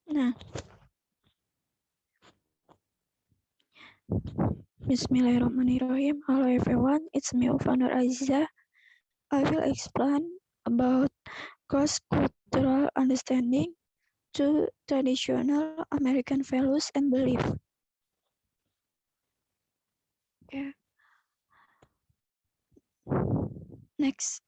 Nah, Bismillahirrahmanirrahim. Hello everyone, it's me, founder Azizah. I will explain about cross-cultural understanding to traditional American values and belief. Yeah. Next,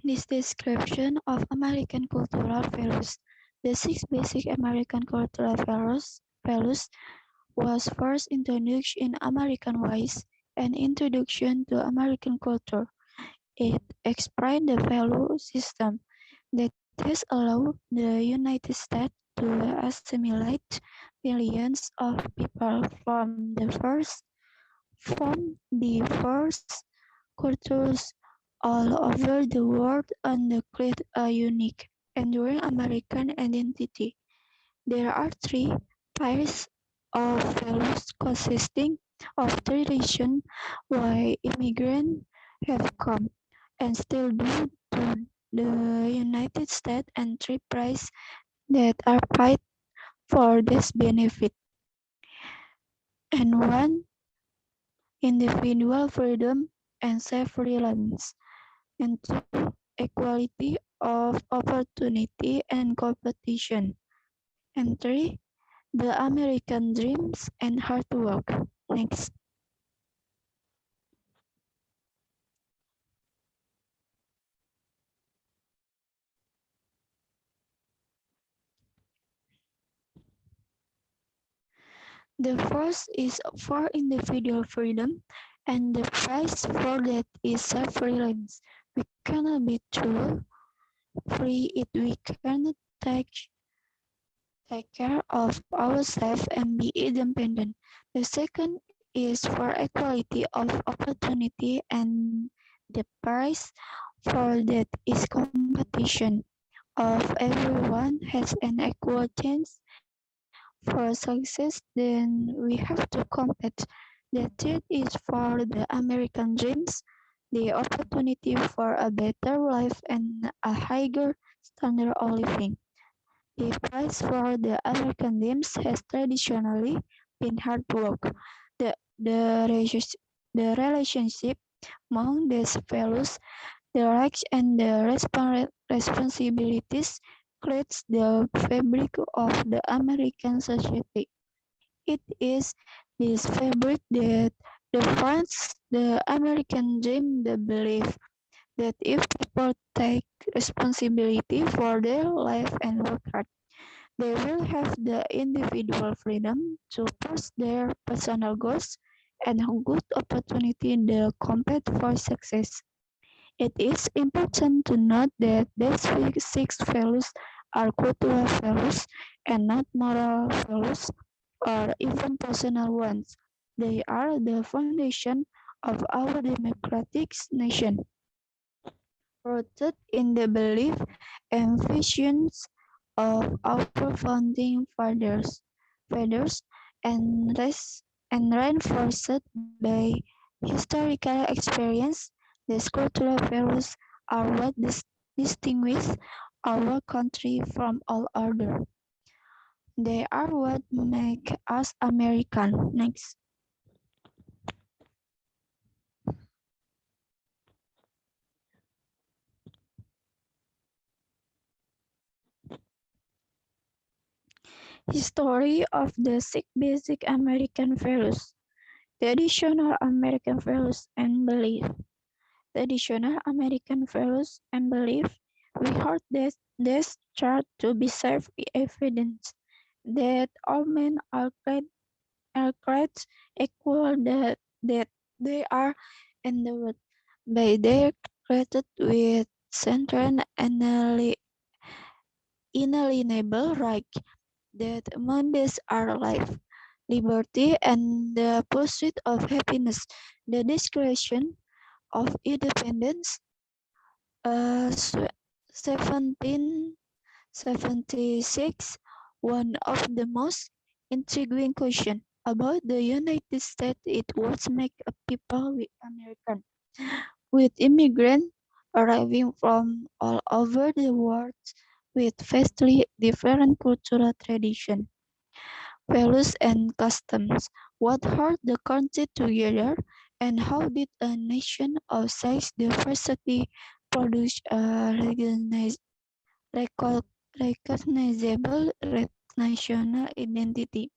this description of American cultural values. The six basic American cultural values was first introduced in American Wise, an introduction to American culture. It explained the value system that has allowed the United States to assimilate millions of people from diverse cultures all over the world and create a unique, enduring American identity. There are three pairs of values consisting of tradition why immigrants have come and still do to the United States and three prices that are paid for this benefit. And one, individual freedom and self-reliance. And two, equality of opportunity and competition. And three, the American dreams and hard work. Next. The first is for individual freedom, and the price for that is self-reliance. We cannot be true free if we cannot take care of ourselves and be independent. The second is for equality of opportunity, and the price for that is competition. Of everyone has an equal chance for success, then we have to compete. The third is for the American dreams, the opportunity for a better life and a higher standard of living. The price for the American dreams has traditionally been hard work. The, the, the relationship among these values, the rights and the responsibilities creates the fabric of the American society. It is this fabric that defines the American dream, the belief that if people take responsibility for their life and work hard, they will have the individual freedom to pursue their personal goals and a good opportunity to compete for success. It is important to note that these six values are cultural values and not moral values or even personal ones. They are the foundation of our democratic nation, rooted in the belief and visions of our founding fathers and reinforced by historical experience. These cultural values are what distinguish our country from all other. They are what make us American. Next. History of the six basic American values. Traditional American values and belief. Traditional American values and belief. We heard this chart to be self-evident that all men are created equal, that they are endowed by their created with certain inalienable right, that among these are life, liberty, and the pursuit of happiness. The Declaration of Independence, 17 76. One of the most intriguing questions about the United States is what makes a people with American, with immigrants arriving from all over the world with vastly different cultural traditions, values, and customs. What held the country together, and how did a nation of such diversity produce a recognizable national identity?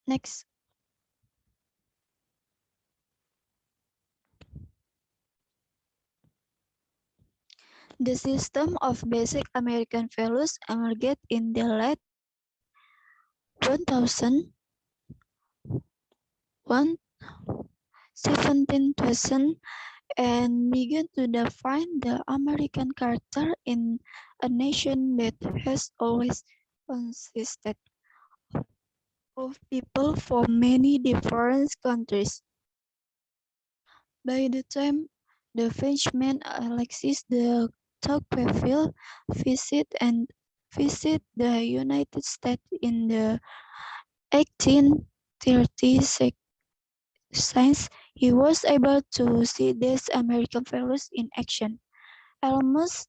Next, the system of basic American values emerged in the late 1000 17,000 and began to define the American character in a nation that has always consisted of people from many different countries. By the time the Frenchman Alexis de Tocqueville visit the United States in the 1830s, he was able to see these American values in action. Almost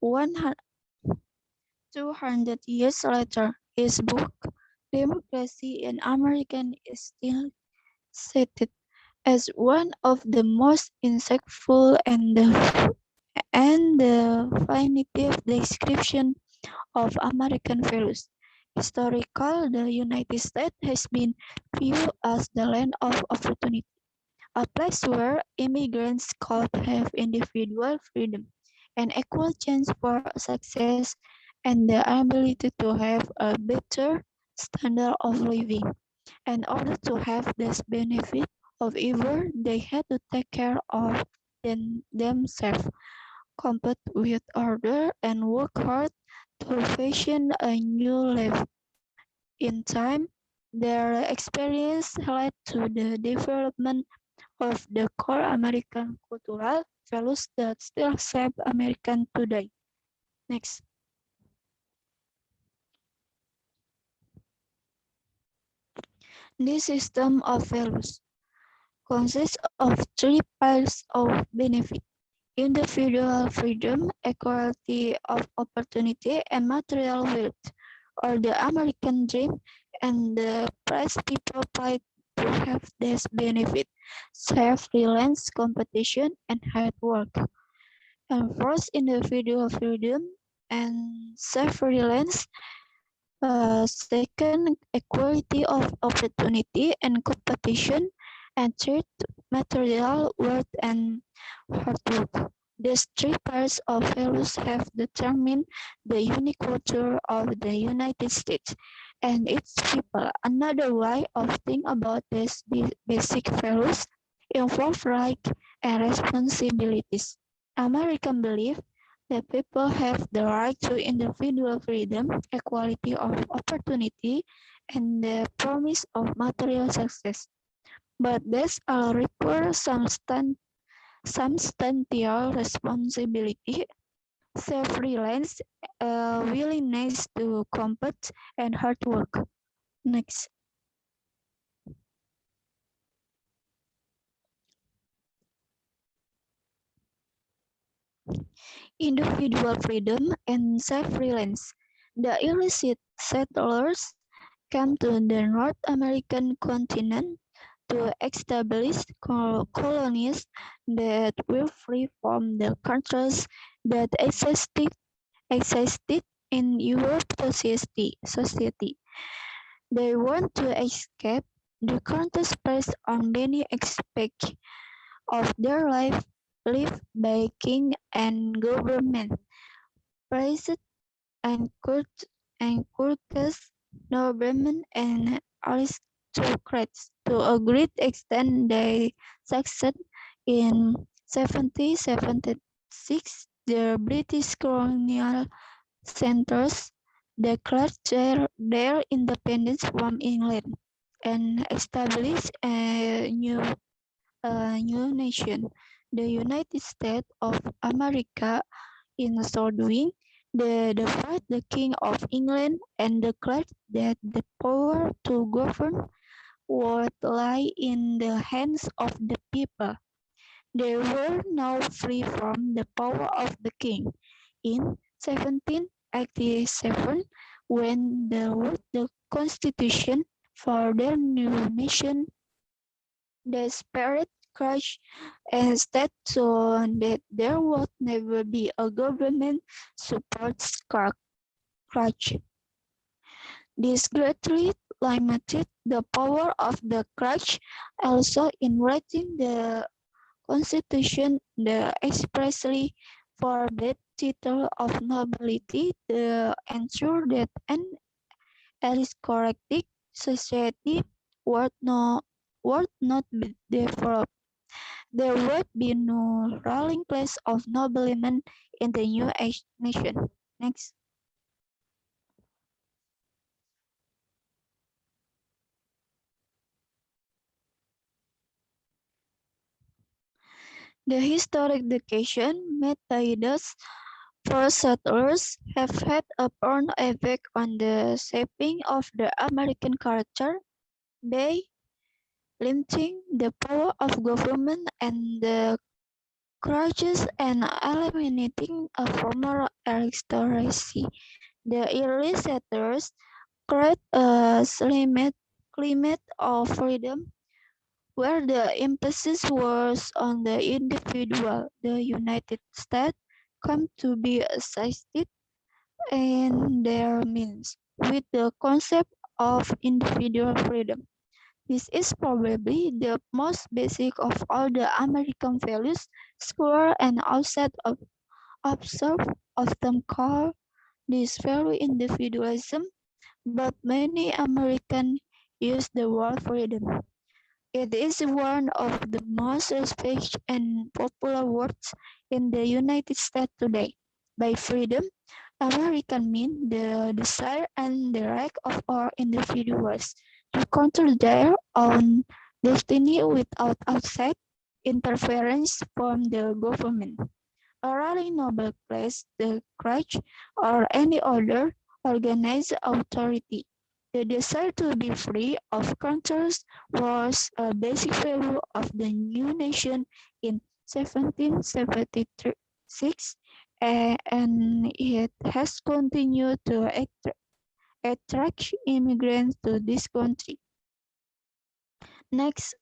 200 years later, his book, Democracy in America, is still cited as one of the most insightful and definitive description of American values. Historical, the United States has been viewed as the land of opportunity, a place where immigrants could have individual freedom and equal chance for success and the ability to have a better standard of living. In order to have this benefit of either, they had to take care of themselves, compete with others, and work hard to fashion a new life. In time, their experience led to the development of the core American cultural values that still shape American today. Next, this system of values consists of three piles of benefit: individual freedom, equality of opportunity, and material wealth, or the American dream, and the price people pay to have this benefit: self-reliance, competition, and hard work. And first, individual freedom and self-reliance. Second, equality of opportunity and competition. And third, material worth and hard work. These three pairs of values have determined the unique culture of the United States and its people. Another way of thinking about these basic values involve rights and responsibilities. American belief that people have the right to individual freedom, equality of opportunity, and the promise of material success. But this all requires some substantial responsibility, self-reliance, willingness to compete, and hard work. Next, individual freedom and self-reliance. The early settlers came to the North American continent to establish colonies that were free from the controls that existed in Europe society. They want to escape the controls based on many aspects of their life lived by king and government, priests and courtiers, noblemen and aristocrats. To a great extent, they succeeded. In 1776, the British colonial centers declared their independence from England and established a new nation. the United States of America. In so doing, they defied the King of England and declared that the power to govern would lie in the hands of the people. They were now free from the power of the king. In 1787, when they wrote the Constitution for their new nation, the spirit crushed and said so that there would never be a government supports crutch. This greatly limited the power of the crutch. Also, in writing the Constitution, the expressly forbade title of nobility to ensure that an aristocratic society would not be developed. There would be no ruling class of noblemen in the new nation. Next. The historic education methods for settlers have had a profound effect on the shaping of the American culture. By limiting the power of government and the crutches and eliminating a former aristocracy, the early settlers created a climate of freedom where the emphasis was on the individual. The United States come to be assisted in their means with the concept of individual freedom. This is probably the most basic of all the American values. Scholars and outside of observe often call this value individualism, but many Americans use the word freedom. It is one of the most respected and popular words in the United States today. By freedom, Americans mean the desire and the right of all individuals to control their own destiny without outside interference from the government. A rally noble class, the church, or any other organized authority. The desire to be free of controls was a basic value of the new nation in 1776, and it has continued to attract immigrants to this country. Next,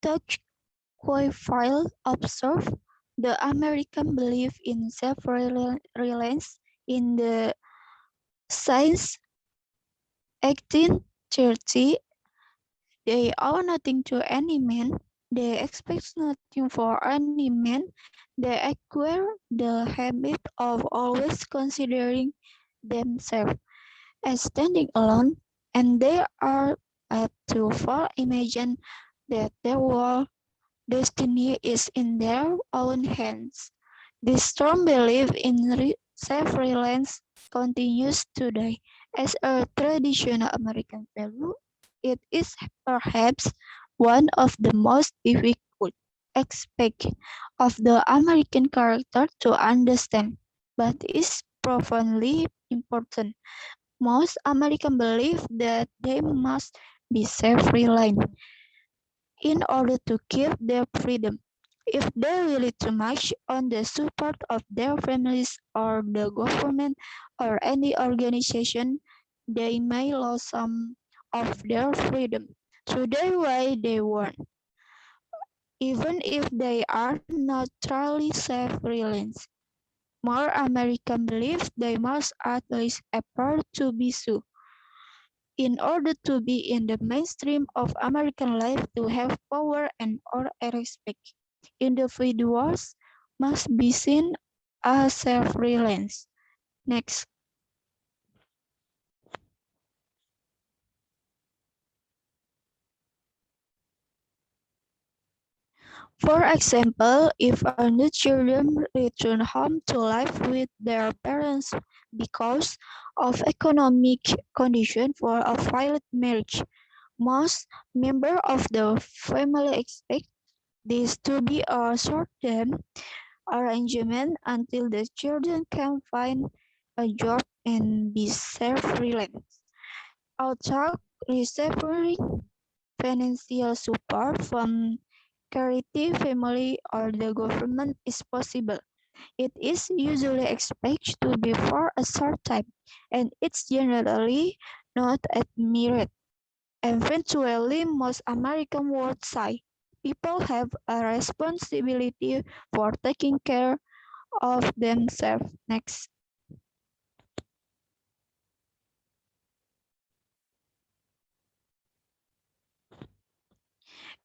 Tocqueville observed the American belief in self-reliance in the since 1830. They owe nothing to any man. They expect nothing for any man. They acquire the habit of always considering themselves as standing alone, and they are apt to fall imagine that their world destiny is in their own hands. This strong belief in self-reliance continues today as a traditional American value. It is perhaps one of the most difficult aspects of the American character to understand, but is profoundly important. Most Americans believe that they must be self-reliant in order to keep their freedom. If they rely too much on the support of their families or the government or any organization, they may lose some of their freedom. So that's why they warn. Even if they are not truly self-reliant, more American believe they must at least appear to be so. In order to be in the mainstream of American life to have power and or respect, individuals must be seen as self-reliant. Next, For example, if a new children return home to live with their parents because of economic condition for a failed marriage, most members of the family expect this to be a short-term arrangement until the children can find a job and be self-reliant. Although receiving financial support from charity, family, or the government is possible, it is usually expected to be for a short time, and it's generally not admired. Eventually, most American would say people have a responsibility for taking care of themselves. Next.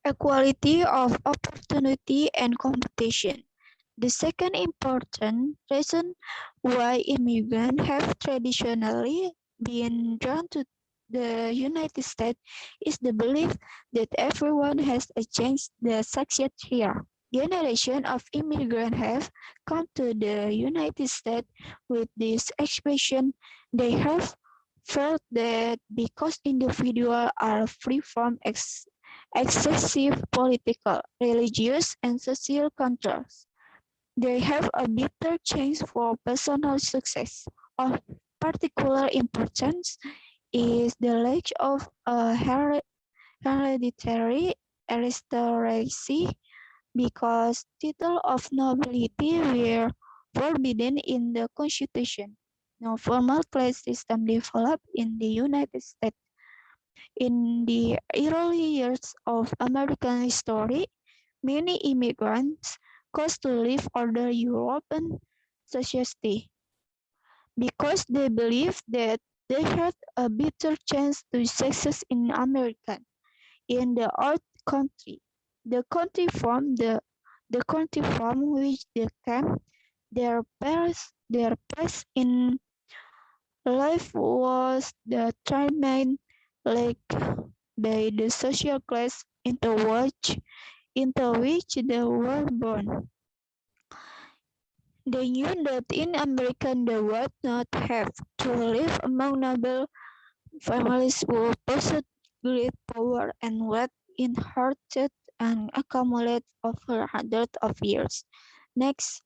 Equality of opportunity and competition. The second important reason why immigrants have traditionally been drawn to the United States is the belief that everyone has a chance to succeed here. Generations of immigrants have come to the United States with this expression. They have felt that because individuals are free from excessive political, religious, and social controls, they have a better chance for personal success. Of particular importance is the lack of a hereditary aristocracy because titles of nobility were forbidden in the Constitution. No formal class system developed in the United States. In the early years of American history, many immigrants chose to live under European society because they believed that they had a better chance to success in America. In the old country, the country from which they came, their place in life was determined like by the social class into which they were born. They knew that in America they would not have to live among noble families who possessed great power and wealth inherited and accumulated over hundreds of years. Next,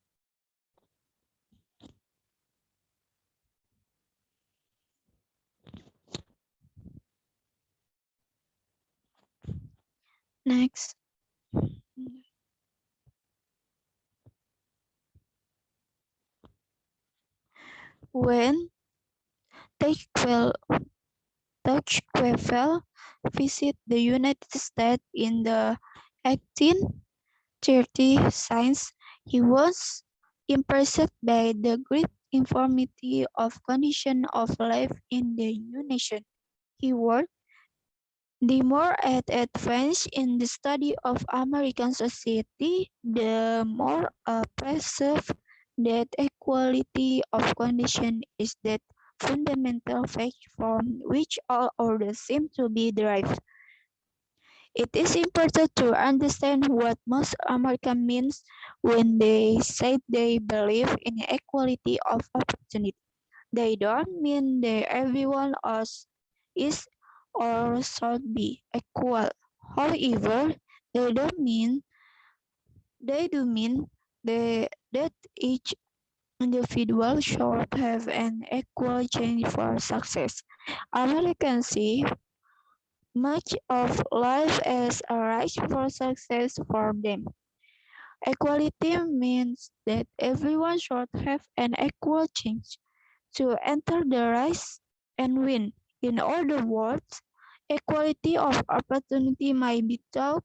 next. When Tocqueville visited the United States in the 1830s, he was impressed by the great informality of condition of life in the new nation. He worked the more it advanced in the study of American society, the more oppressive that equality of condition is that fundamental fact from which all others seem to be derived. It is important to understand what most Americans mean when they say they believe in equality of opportunity. They don't mean that everyone else is or should be equal. However, they don't mean they do mean that each individual should have an equal chance for success. Americans see much of life as a race for success for them. Equality means that everyone should have an equal chance to enter the race and win. In other words, equality of opportunity might be thought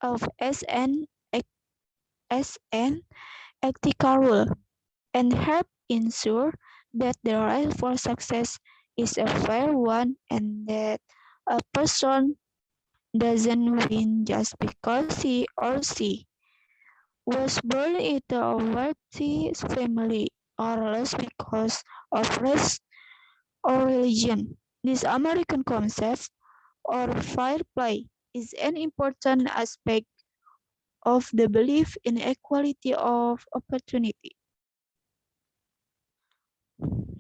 of as an ethical rule and help ensure that the race for success is a fair one and that a person doesn't win just because he or she was born into a wealthy family or less because of race or religion. This American concept or fair play is an important aspect of the belief in equality of opportunity.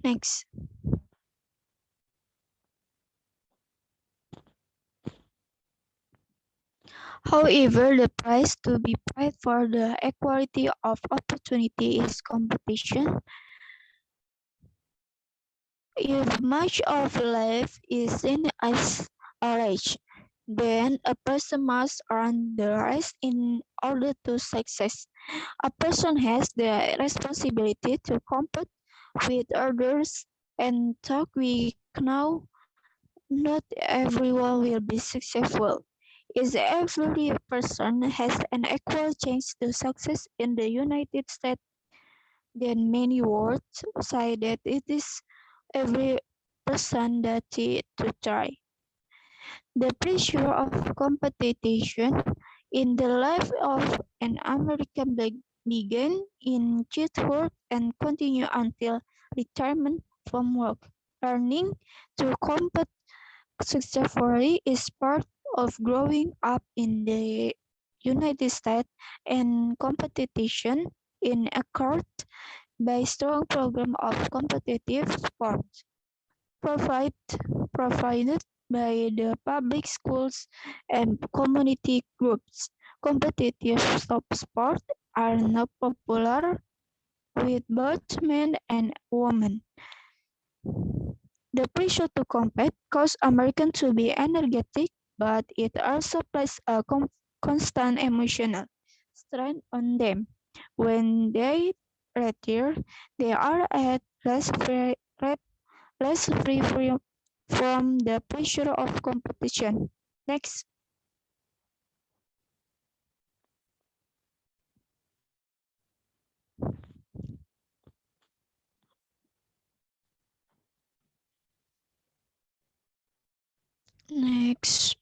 Next. However, the price to be paid for the equality of opportunity is competition. If much of life is seen as a race, then a person must earn the race in order to success. A person has the responsibility to compete with others, and talk we know not everyone will be successful. Is every person has an equal chance to success in the United States, then many words say that it is every person that to try. The pressure of competition in the life of an American began in childhood and continue until retirement from work. Learning to compete successfully is part of growing up in the United States, and competition in occurred by strong program of competitive sports provide, provided by the public schools and community groups. Competitive sports are now popular with both men and women. The pressure to compete causes Americans to be energetic, but it also places a constant emotional strain on them. When they retire, they are at less free from the pressure of competition. Next. Next.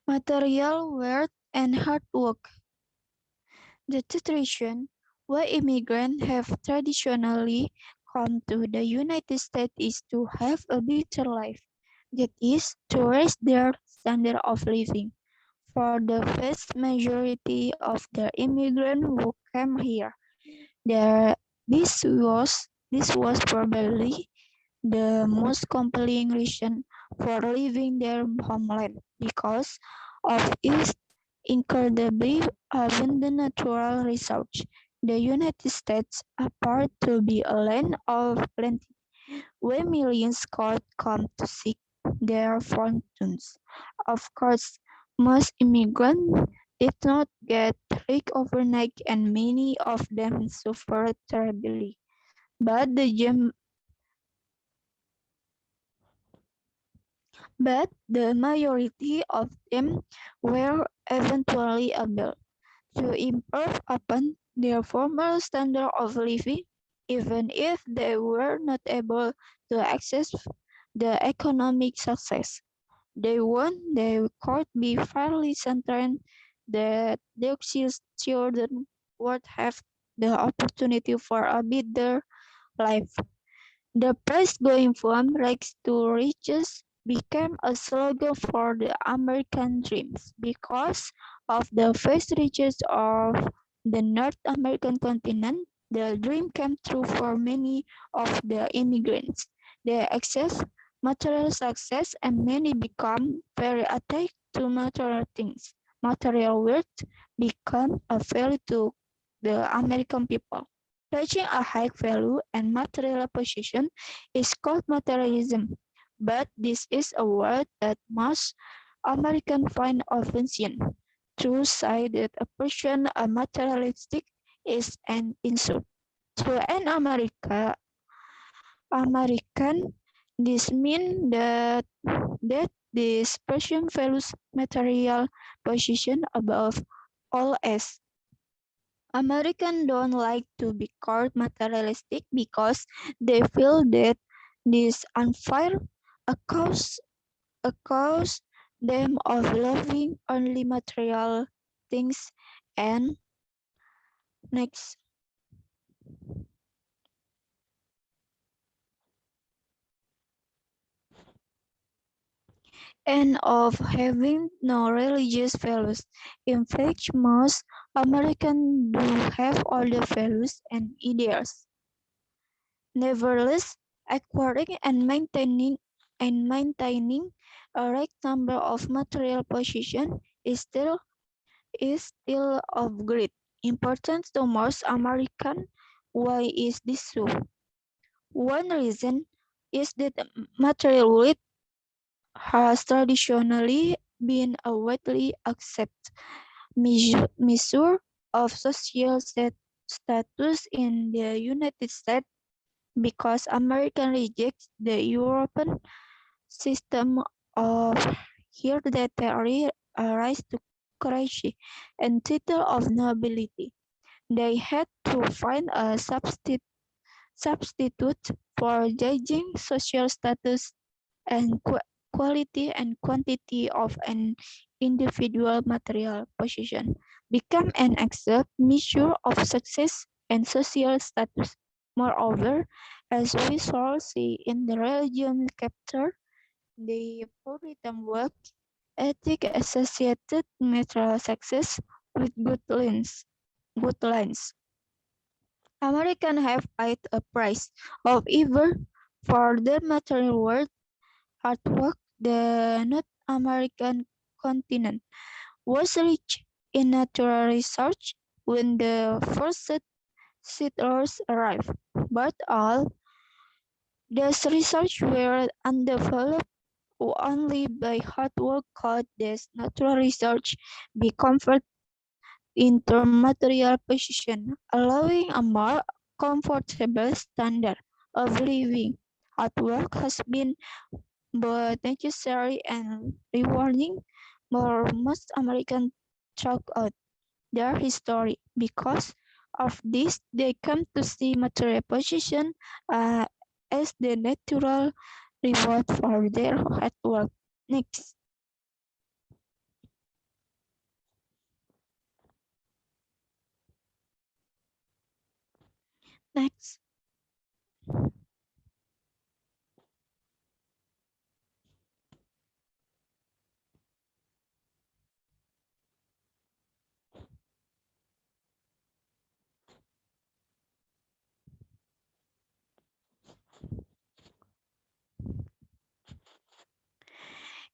Material wealth and hard work. The tradition where immigrants have traditionally come to the United States is to have a better life. That is, to raise their standard of living. For the vast majority of the immigrants who came here, there, this was probably the most compelling reason for leaving their homeland because of its incredibly abundant natural resources. The United States appeared to be a land of plenty, where millions could come to seek their fortunes. Of course, most immigrants did not get rich overnight, and many of them suffered terribly. But the but the majority of them were eventually able to improve upon their former standard of living, even if they were not able to access the economic success they could be fairly certain that their children would have the opportunity for a better life. The prize going from rags to riches became a slogan for the American dreams because of the vast riches of the North American continent. The dream came true for many of the immigrants. They access material success and many become very attached to material things. Material wealth become a value to the American people. Reaching a high value and material position is called materialism, but this is a word that most Americans find offensive. To say that a person is materialistic is an insult. To an American, this means that this person values material position above all else. Americans don't like to be called materialistic because they feel that this unfair accuse, accuse them of loving only material things and Next. And of having no religious values. In fact, most Americans do have all the values and ideals. Nevertheless, acquiring and maintaining a right number of material possessions is still of great importance to most Americans. Why is this so? One reason is that material wealth has traditionally been a widely accepted measure of social status in the United States because Americans reject the European system of hereditary aristocracy and title of nobility. They had to find a substitute for judging social status and quality and quantity of an individual material possession become an exact measure of success and social status. Moreover, as we shall see in the religion chapter, the Puritan work ethic associated material success with Good lines. Americans have paid a price of either for their material worth hard work. The North American continent was rich in natural research when the first settlers arrived, but all this research were undeveloped only by hard work could this natural research be converted into material possession, allowing a more comfortable standard of living. Hard work has been but necessary and rewarding, but most Americans chalk out their history. Because of this, they come to see material possession uh, as the natural reward for their hard work. Next. Next.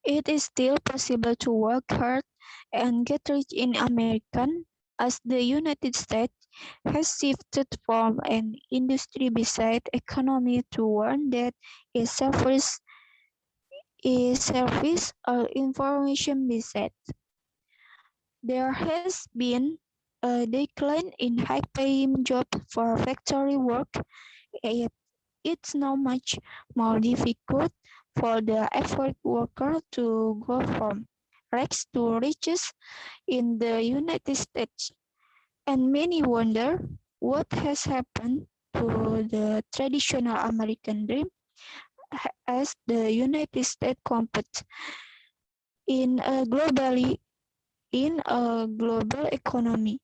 It is still possible to work hard and get rich in America as the United States has shifted from an industry-based economy to one that is service or information-based. There has been a decline in high-paying jobs for factory work. Yet it's now much more difficult for the effort worker to go from rags to riches in the United States. And many wonder what has happened to the traditional American dream as the United States competes in a global economy.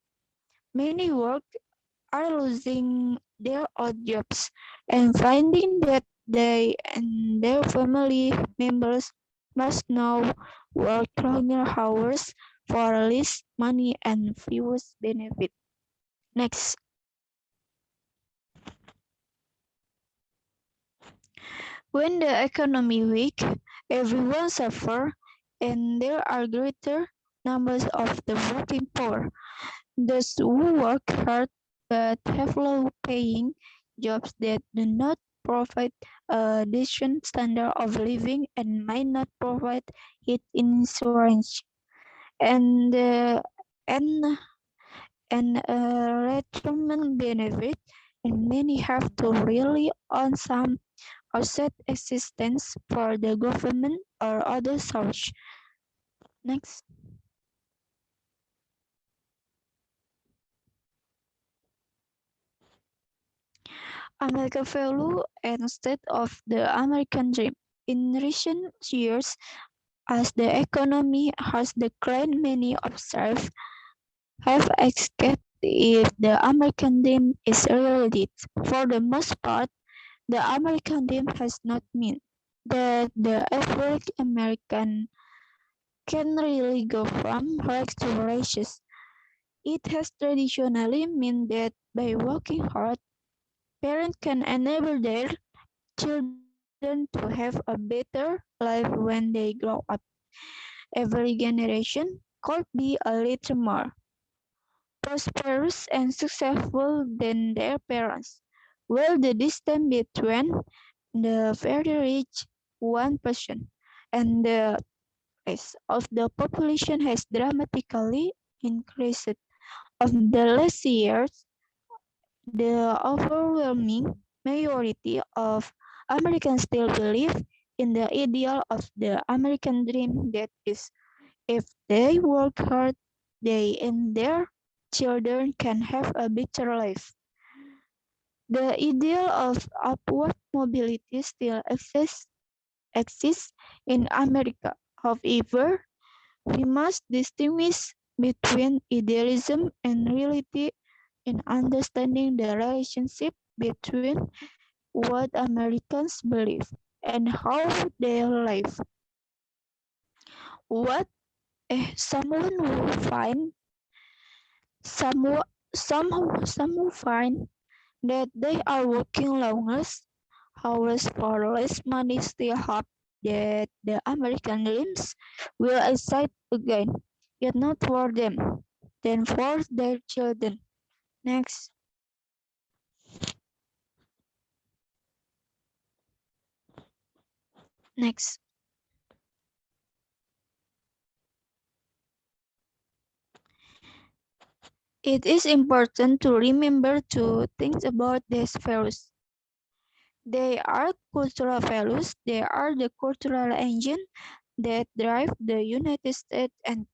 Many work are losing their old jobs and finding that they and their family members must now work longer hours for less money and fewer benefits. Next, when the economy weak, everyone suffers and there are greater numbers of the working poor. Those who work hard but have low-paying jobs that do not provide a decent standard of living and might not provide health insurance and and retirement benefit, and many have to rely on some outside assistance for the government or other source. Next. American value instead of the American dream. In recent years, as the economy has declined, many observe have escaped if the American dream is reality. For the most part, the American dream has not meant that the average American can really go from rags to riches. It has traditionally meant that by working hard, parents can enable their children to have a better life when they grow up. Every generation could be a little more prosperous and successful than their parents, while the distance between the very rich 1% and the rest of the population has dramatically increased. Of the last years, the overwhelming majority of Americans still believe in the ideal of the American dream that is, if they work hard, they and their children can have a better life. The ideal of upward mobility still exists in America. However, we must distinguish between idealism and reality in understanding the relationship between what Americans believe and how they live. What someone will find some some will find that they are working longer hours for less money still hope that the American dreams will excite again, yet not for them, then for their children. Next. Next. It is important to remember two things about these values. They are cultural values. They are the cultural engine that drive the United States and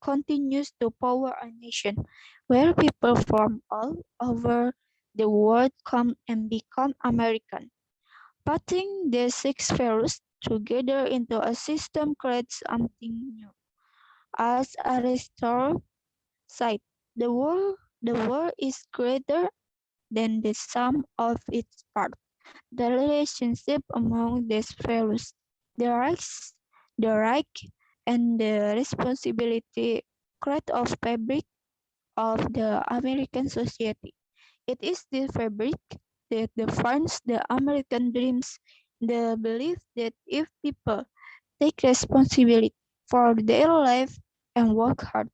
continues to power a nation, where people from all over the world come and become American. Putting the six values together into a system creates something new. As Aristotle said, the world is greater than the sum of its parts. The relationship among these values, the rights, the right, and the responsibility create a fabric of the American society. It is the fabric that defines the American dreams, the belief that if people take responsibility for their life and work hard,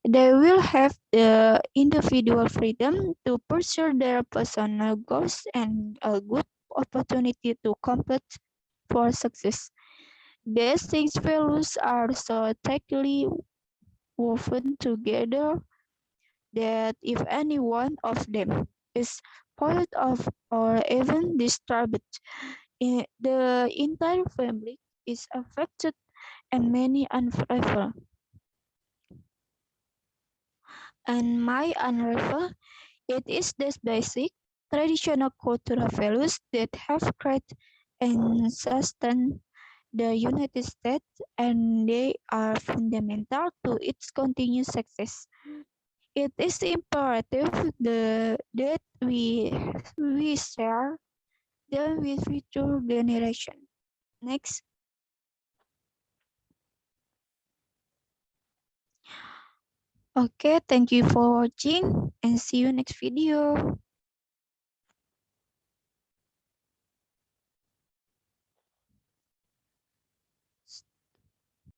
they will have the individual freedom to pursue their personal goals and a good opportunity to compete for success. These six values are so tightly woven together that if any one of them is spoiled of or even disturbed, the entire family is affected and many unravel. And my unravel, it is these basic traditional cultural values that have created and sustained the United States, and they are fundamental to its continued success. It is imperative that we share them with future generations. Next. Okay, thank you for watching and see you next video.